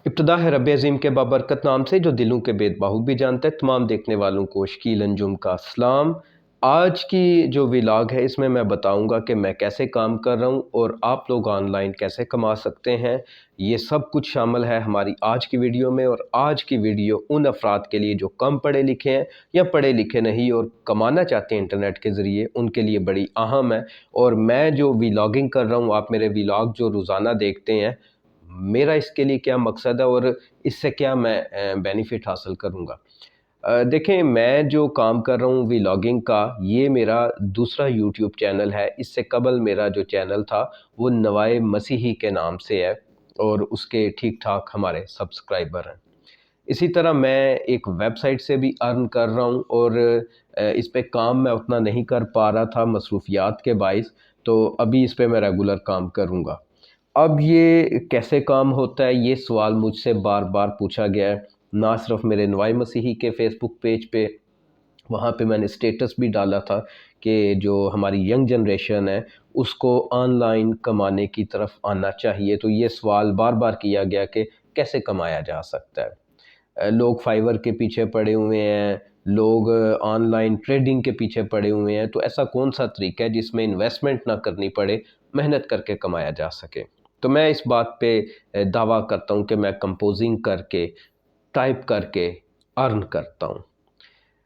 इब्तिदा है रब अज़ीम के बाबरकत नाम से जो दिलों के बेतबाहू भी जानता है। तमाम देखने वालों को शकील अंजुम का सलाम। आज की जो व्लॉग है इसमें मैं बताऊंगा कि मैं कैसे काम कर रहा हूं और आप लोग ऑनलाइन कैसे कमा सकते हैं। ये सब कुछ शामिल है हमारी आज की वीडियो में। और आज की वीडियो उन अफराद के लिए जो कम पढ़े लिखे हैं या पढ़े लिखे नहीं और कमाना चाहते हैं इंटरनेट के ज़रिए, उनके लिए बड़ी अहम है। और मैं जो व्लॉगिंग कर रहा हूँ, आप मेरे व्लॉग जो रोज़ाना देखते हैं, मेरा इसके लिए क्या मकसद है और इससे क्या मैं बेनिफिट हासिल करूँगा। देखें, मैं जो काम कर रहा हूँ व्लॉगिंग का, ये मेरा दूसरा यूट्यूब चैनल है। इससे कबल मेरा जो चैनल था वो नवाए मसीही के नाम से है और उसके ठीक ठाक हमारे सब्सक्राइबर हैं। इसी तरह मैं एक वेबसाइट से भी अर्न कर रहा हूँ और इस पे काम मैं उतना नहीं कर पा रहा था मसरूफियात के बाइस, तो अभी इस पे मैं रेगुलर काम करूँगा। अब ये कैसे काम होता है, ये सवाल मुझसे बार बार पूछा गया है, ना सिर्फ मेरे नवाई मसीही के फेसबुक पेज पे, वहाँ पे मैंने स्टेटस भी डाला था कि जो हमारी यंग जनरेशन है उसको ऑनलाइन कमाने की तरफ आना चाहिए। तो ये सवाल बार बार किया गया कि कैसे कमाया जा सकता है। लोग फाइवर के पीछे पड़े हुए हैं, लोग ऑनलाइन ट्रेडिंग के पीछे पड़े हुए हैं। तो ऐसा कौन सा तरीका है जिसमें इन्वेस्टमेंट ना करनी पड़े, मेहनत करके कमाया जा सके। तो मैं इस बात पे दावा करता हूँ कि मैं कंपोजिंग करके, टाइप करके अर्न करता हूँ।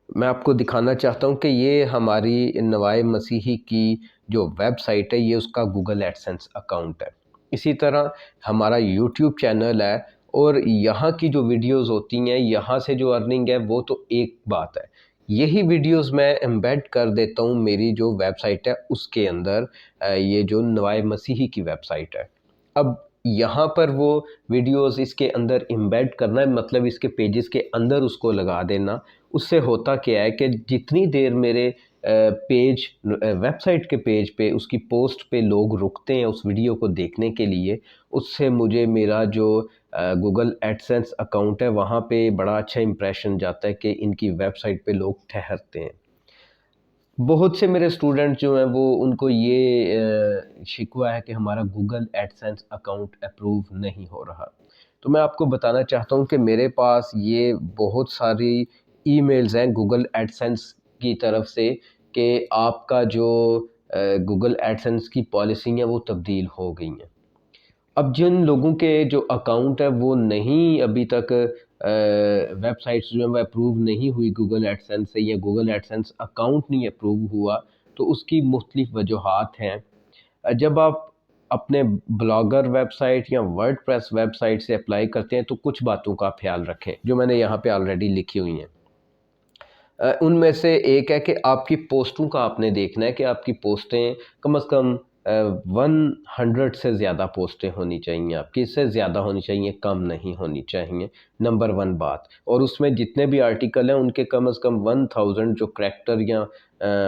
मैं आपको दिखाना चाहता हूँ कि ये हमारी नवाए मसीही की जो वेबसाइट है, ये उसका गूगल एडसेंस अकाउंट है। इसी तरह हमारा यूट्यूब चैनल है और यहाँ की जो वीडियोस होती हैं, यहाँ से जो अर्निंग है वो तो एक बात है। यही वीडियोस मैं एम्बेड कर देता हूँ मेरी जो वेबसाइट है उसके अंदर। ये जो नवाए मसीही की वेबसाइट है, अब यहाँ पर वो वीडियोस इसके अंदर एम्बेड करना है, मतलब इसके पेजेस के अंदर उसको लगा देना। उससे होता क्या है कि जितनी देर मेरे पेज, वेबसाइट के पेज पे, उसकी पोस्ट पे लोग रुकते हैं उस वीडियो को देखने के लिए, उससे मुझे मेरा जो गूगल एडसेंस अकाउंट है वहाँ पे बड़ा अच्छा इंप्रेशन जाता है कि इनकी वेबसाइट पे लोग ठहरते हैं। बहुत से मेरे स्टूडेंट जो हैं वो, उनको ये शिकवा है कि हमारा गूगल एडसेंस अकाउंट अप्रूव नहीं हो रहा। तो मैं आपको बताना चाहता हूँ कि मेरे पास ये बहुत सारी ईमेल्स हैं गूगल एडसेंस की तरफ से कि आपका जो गूगल एडसेंस की पॉलिसी है वो तब्दील हो गई हैं। अब जिन लोगों के जो अकाउंट है वो नहीं अभी तक वेबसाइट्स जो है वो अप्रूव नहीं हुई गूगल एडसेंस से, या गूगल एडसेंस अकाउंट नहीं अप्रूव हुआ, तो उसकी मुख्तलिफ वजूहात हैं। जब आप अपने ब्लॉगर वेबसाइट या वर्डप्रेस वेबसाइट से अप्लाई करते हैं तो कुछ बातों का ख्याल रखें जो मैंने यहाँ पे ऑलरेडी लिखी हुई हैं। उनमें से एक है कि आपकी पोस्टों का आपने देखना है कि आपकी पोस्टें कम से कम 100 से ज़्यादा पोस्टें होनी चाहिए आपकी, इससे ज़्यादा होनी चाहिए, कम नहीं होनी चाहिए। नंबर वन बात। और उसमें जितने भी आर्टिकल हैं उनके कम से कम 1000 जो करैक्टर या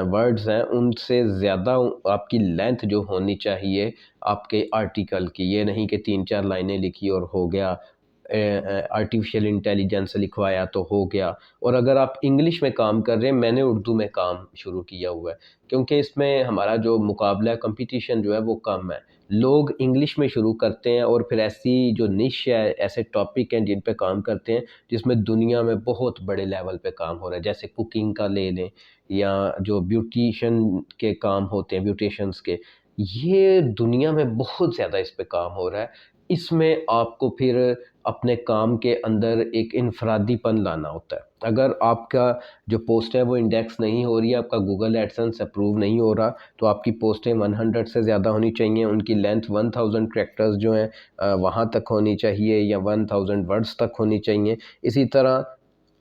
वर्ड्स हैं उनसे ज़्यादा आपकी लेंथ जो होनी चाहिए आपके आर्टिकल की। ये नहीं कि 3-4 लाइनें लिखी और हो गया, आर्टिफिशियल इंटेलिजेंस लिखवाया तो हो गया। और अगर आप इंग्लिश में काम कर रहे हैं, मैंने उर्दू में काम शुरू किया हुआ है क्योंकि इसमें हमारा जो मुकाबला, कंपटीशन जो है वो कम है। लोग इंग्लिश में शुरू करते हैं और फिर ऐसी जो निश है, ऐसे टॉपिक हैं जिन पे काम करते हैं जिसमें दुनिया में बहुत बड़े लेवल पे काम हो रहा है। जैसे कुकिंग का ले लें या जो ब्यूटिशन के काम होते हैं, ब्यूटिशंस के, ये दुनिया में बहुत ज़्यादा इस पे काम हो रहा है। इसमें आपको फिर अपने काम के अंदर एक इनफरादीपन लाना होता है। अगर आपका जो पोस्ट है वो इंडेक्स नहीं हो रही है, आपका गूगल एडसेंस अप्रूव नहीं हो रहा, तो आपकी पोस्टें 100 से ज़्यादा होनी चाहिए, उनकी लेंथ 1000 कैरेक्टर्स जो हैं वहाँ तक होनी चाहिए या 1000 वर्ड्स तक होनी चाहिए। इसी तरह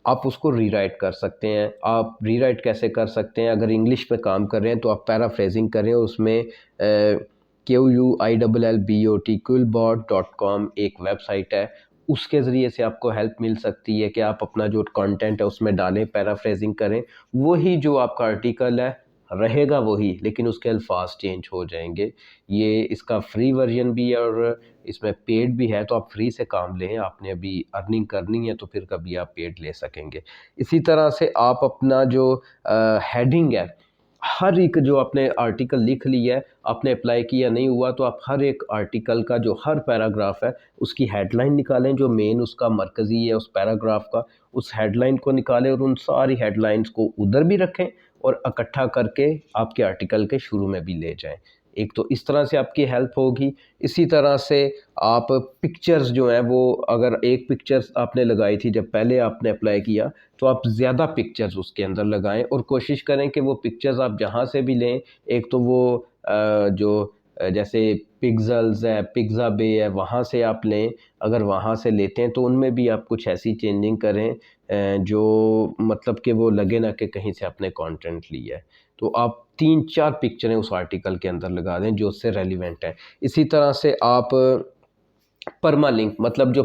आप उसको रीराइट कर सकते हैं। आप रीराइट कैसे कर सकते हैं? अगर इंग्लिश में काम कर रहे हैं तो आप पैराफ्रेजिंग करें, उसमें QUILLBOT quillbot.com एक वेबसाइट है, उसके ज़रिए से आपको हेल्प मिल सकती है कि आप अपना जो कंटेंट है उसमें डालें, पैराफ्रेजिंग करें। वही जो आपका आर्टिकल है रहेगा वही, लेकिन उसके अल्फाज चेंज हो जाएंगे। ये इसका फ्री वर्जन भी है और इसमें पेड भी है, तो आप फ्री से काम लें। आपने अभी अर्निंग करनी है तो फिर कभी आप पेड ले सकेंगे। इसी तरह से आप अपना जो हेडिंग है हर एक जो आपने आर्टिकल लिख लिया है, आपने अप्लाई किया नहीं हुआ, तो आप हर एक आर्टिकल का जो हर पैराग्राफ है उसकी हेडलाइन निकालें, जो मेन उसका मरकज़ी है उस पैराग्राफ का, उस हेडलाइन को निकालें और उन सारी हेडलाइंस को उधर भी रखें और इकट्ठा करके आपके आर्टिकल के शुरू में भी ले जाएं। एक तो इस तरह से आपकी हेल्प होगी। इसी तरह से आप पिक्चर्स जो हैं वो, अगर एक पिक्चर्स आपने लगाई थी जब पहले आपने अप्लाई किया, तो आप ज़्यादा पिक्चर्स उसके अंदर लगाएं और कोशिश करें कि वो पिक्चर्स आप जहाँ से भी लें, एक तो वो जैसे पिक्सेल्स है, पिक्सा बे है, वहाँ से आप लें। अगर वहाँ से लेते हैं तो उनमें भी आप कुछ ऐसी चेंजिंग करें जो मतलब कि वो लगे ना कि कहीं से आपने कंटेंट लिया है। तो आप 3-4 पिक्चरें उस आर्टिकल के अंदर लगा दें जो उससे रेलिवेंट है। इसी तरह से आप परमालिंक, मतलब जो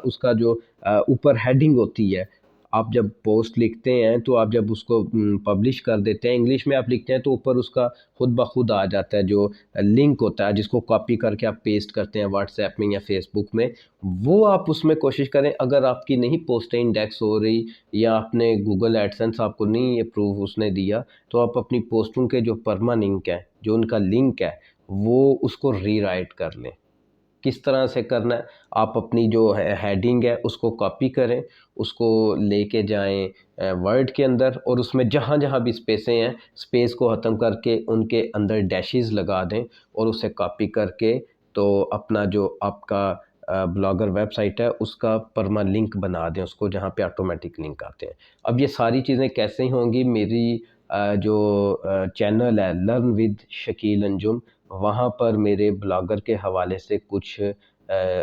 उसका जो ऊपर हेडिंग होती है, आप जब पोस्ट लिखते हैं तो आप जब उसको पब्लिश कर देते हैं, इंग्लिश में आप लिखते हैं तो ऊपर उसका खुद ब खुद आ जाता है जो लिंक होता है, जिसको कॉपी करके आप पेस्ट करते हैं व्हाट्सएप में या फेसबुक में। वो आप उसमें कोशिश करें, अगर आपकी नहीं पोस्टें इंडेक्स हो रही या आपने गूगल एडसेंस आपको नहीं अप्रूव उसने दिया, तो आप अपनी पोस्टों के जो परमालिंक है, जो उनका लिंक है, वो उसको रीराइट कर लें। किस तरह से करना है, आप अपनी जो हेडिंग है उसको कॉपी करें, उसको लेके जाएं वर्ड के अंदर और उसमें जहाँ जहाँ भी स्पेसें हैं, स्पेस को ख़त्म करके उनके अंदर डैशेस लगा दें और उसे कॉपी करके तो अपना जो आपका ब्लॉगर वेबसाइट है उसका परमा लिंक बना दें उसको, जहाँ पे ऑटोमेटिक लिंक आते हैं। अब ये सारी चीज़ें कैसे होंगी, मेरी जो चैनल है लर्न विद शकील अंजुम, वहाँ पर मेरे ब्लॉगर के हवाले से कुछ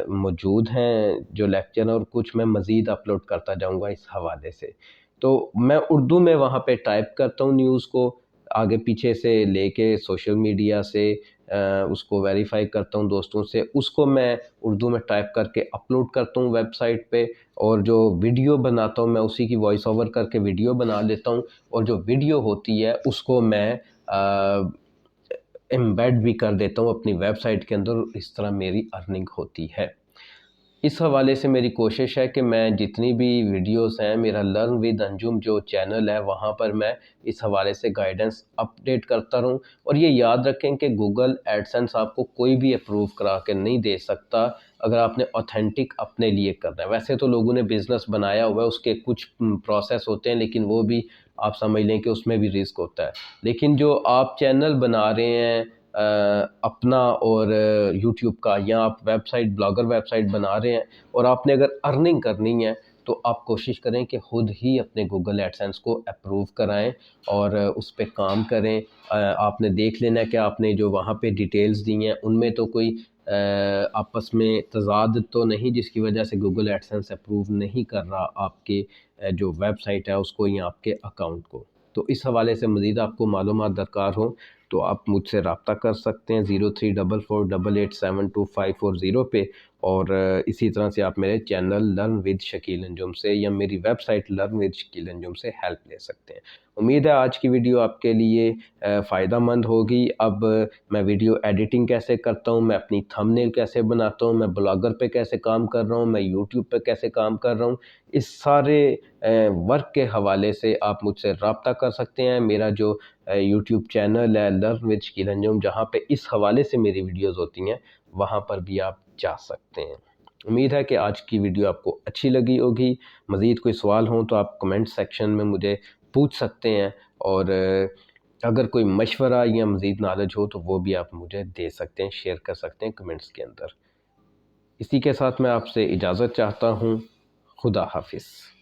मौजूद हैं जो लेक्चर, और कुछ मैं मज़ीद अपलोड करता जाऊँगा इस हवाले से। तो मैं उर्दू में वहाँ पे टाइप करता हूँ न्यूज़ को, आगे पीछे से लेके सोशल मीडिया से उसको वेरीफाई करता हूँ दोस्तों से, उसको मैं उर्दू में टाइप करके अपलोड करता हूँ वेबसाइट पे, और जो वीडियो बनाता हूँ मैं उसी की वॉइस ओवर करके वीडियो बना लेता हूँ, और जो वीडियो होती है उसको मैं एम्बेड भी कर देता हूँ अपनी वेबसाइट के अंदर। इस तरह मेरी अर्निंग होती है। इस हवाले से मेरी कोशिश है कि मैं जितनी भी वीडियोस हैं, मेरा लर्न विद अंजुम जो चैनल है वहाँ पर मैं इस हवाले से गाइडेंस अपडेट करता रहूँ। और ये याद रखें कि गूगल एडसेंस आपको कोई भी अप्रूव करा के नहीं दे सकता अगर आपने ऑथेंटिक अपने लिए करना है। वैसे तो लोगों ने बिज़नेस बनाया हुआ है, उसके कुछ प्रोसेस होते हैं, लेकिन वो भी आप समझ लें कि उसमें भी रिस्क होता है। लेकिन जो आप चैनल बना रहे हैं अपना और यूट्यूब का, या आप वेबसाइट ब्लॉगर वेबसाइट बना रहे हैं और आपने अगर अर्निंग करनी है, तो आप कोशिश करें कि खुद ही अपने गूगल एडसेंस को अप्रूव कराएं और उस पे काम करें। आपने देख लेना है कि आपने जो वहाँ पे डिटेल्स दी हैं उनमें तो कोई आपस में तज़ाद तो नहीं जिसकी वजह से गूगल एडसेंस अप्रूव नहीं कर रहा आपके जो वेबसाइट है उसको या आपके अकाउंट को। तो इस हवाले से मज़ीद आपको मालूमात दरकार हो तो आप मुझसे रब्ता कर सकते हैं 0344887250 पे, और इसी तरह से आप मेरे channel learn with Shakeel Anjum से या मेरी website learn with Shakeel Anjum से हेल्प ले सकते हैं। उम्मीद है आज की वीडियो आपके लिए फ़ायदा मंद होगी। अब मैं वीडियो एडिटिंग कैसे करता हूँ, मैं अपनी थंबनेल कैसे बनाता हूँ, मैं ब्लॉगर पे कैसे काम कर रहा हूँ, मैं यूट्यूब पे कैसे काम कर रहा हूँ, इस सारे वर्क के हवाले से आप मुझसे रब्ता कर सकते हैं। मेरा जो यूट्यूब चैनल है लर्न विद शकील अंजुम, जहाँ पे इस हवाले से मेरी वीडियोस होती हैं, वहाँ पर भी आप जा सकते हैं। उम्मीद है कि आज की वीडियो आपको अच्छी लगी होगी। मज़ीद कोई सवाल हो तो आप कमेंट सेक्शन में मुझे पूछ सकते हैं, और अगर कोई मशवरा या मज़ीद नॉलेज हो तो वो भी आप मुझे दे सकते हैं, शेयर कर सकते हैं कमेंट्स के अंदर। इसी के साथ मैं आपसे इजाज़त चाहता हूँ। खुदा हाफिज़।